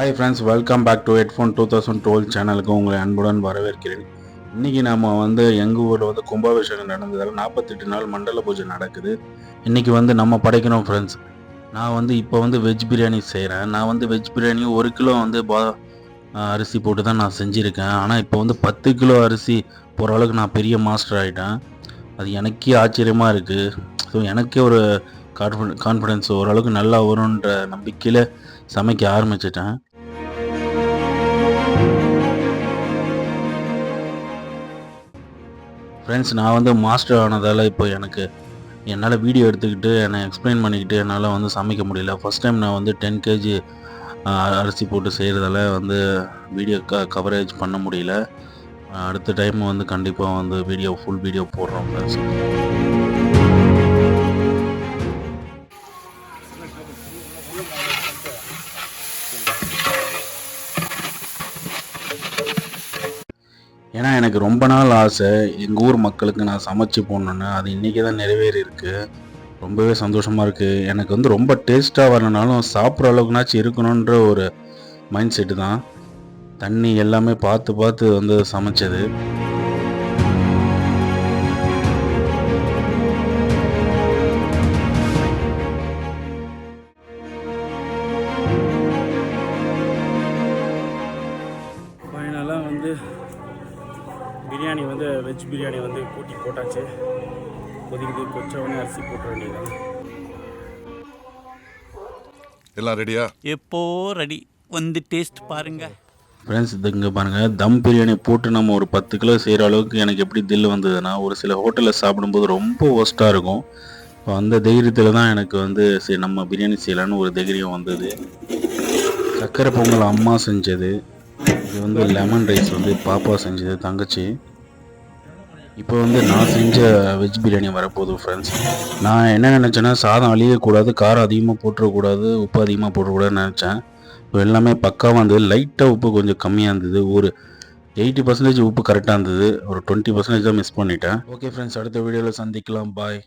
Hi friends, welcome back to headphone 2012 சேனலுக்கு உங்களை அன்புடன் வரவேற்கிறேன். இன்றைக்கி நம்ம எங்கள் ஊரில் கும்பாபிஷேகம் நடந்ததால் 48 நாள் மண்டல பூஜை நடக்குது. இன்றைக்கி நம்ம படைக்கணும் ஃப்ரெண்ட்ஸ். நான் இப்போ வெஜ் பிரியாணி செய்கிறேன். நான் வெஜ் பிரியாணி 1 கிலோ அரிசி போட்டு தான் நான் செஞ்சுருக்கேன். ஆனால் இப்போ 10 கிலோ அரிசி போகிற அளவுக்கு நான் பெரிய மாஸ்டர் ஆகிட்டேன். அது எனக்கே ஆச்சரியமாக இருக்குது. ஸோ எனக்கே ஒரு கான்ஃபிடென்ஸ் ஓரளவுக்கு நல்லா வரும்ன்ற நம்பிக்கையில் சமைக்க ஆரம்பிச்சிட்டேன். ஃப்ரெண்ட்ஸ், நான் மாஸ்டர் ஆனதால் இப்போ என்னால் வீடியோ எடுத்துக்கிட்டு என்னை எக்ஸ்பிளைன் பண்ணிக்கிட்டு என்னால் சமைக்க முடியல. ஃபஸ்ட் டைம் நான் 10 கேஜி அரிசி போட்டு செய்கிறதால வீடியோ கவரேஜ் பண்ண முடியல. அடுத்த டைம் கண்டிப்பாக வீடியோ ஃபுல் வீடியோ போடுறோம் ஃப்ரெண்ட்ஸ். ஏன்னா எனக்கு ரொம்ப நாள் ஆசை எங்கள் ஊர் மக்களுக்கு நான் சமைச்சு போடணுன்னு. அது இன்றைக்கி தான் நிறைவேறியிருக்கு. ரொம்பவே சந்தோஷமாக இருக்குது. எனக்கு ரொம்ப டேஸ்ட்டாக வரலனாலும் சாப்பிட்ற அளவுக்குனாச்சும் இருக்கணுன்ற ஒரு மைண்ட் செட்டு தான். தண்ணி எல்லாமே பார்த்து பார்த்து சமைச்சது. ஃபைனலாக பிரியாணி வெஜ் பிரியாணி கூட்டி போட்டாச்சு. கொதிக்குது. கொச்சவனே அரிசி போட்ட வேண்டியதான். எல்லாம் ரெடியா? எப்போ ரெடி. டேஸ்ட் பாருங்க ஃப்ரெண்ட்ஸ். இங்கே பாருங்கள், தம் பிரியாணி போட்டு நம்ம ஒரு 10 கிலோ செய்கிற அளவுக்கு எனக்கு எப்படி தில் வந்ததுன்னா, ஒரு சில ஹோட்டலில் சாப்பிடும்போது ரொம்ப ஒஸ்ட்டாக இருக்கும். இப்போ அந்த தைரியத்தில் தான் எனக்கு சரி நம்ம பிரியாணி செய்யலான்னு ஒரு தைரியம் வந்தது. சக்கரை பொங்கல் அம்மா செஞ்சது. இது லெமன் ரைஸ் பாப்பா செஞ்சது, தங்கச்சி. இப்போ நான் செஞ்ச வெஜ் பிரியாணி வரப்போகுது ஃப்ரெண்ட்ஸ். நான் என்ன நினச்சேன்னா, சாதம் அழியக்கூடாது, காரம் அதிகமாக போட்டுறக்கூடாது, உப்பு அதிகமாக போட்டுறக்கூடாதுன்னு நினச்சேன். இப்போ எல்லாமே பக்காவாக இருந்தது. லைட்டாக உப்பு கொஞ்சம் கம்மியாக இருந்தது. ஒரு 80% உப்பு கரெக்டாக இருந்தது. ஒரு 20% தான் மிஸ் பண்ணிட்டேன். ஓகே ஃப்ரெண்ட்ஸ், அடுத்த வீடியோவில் சந்திக்கலாம். பாய்.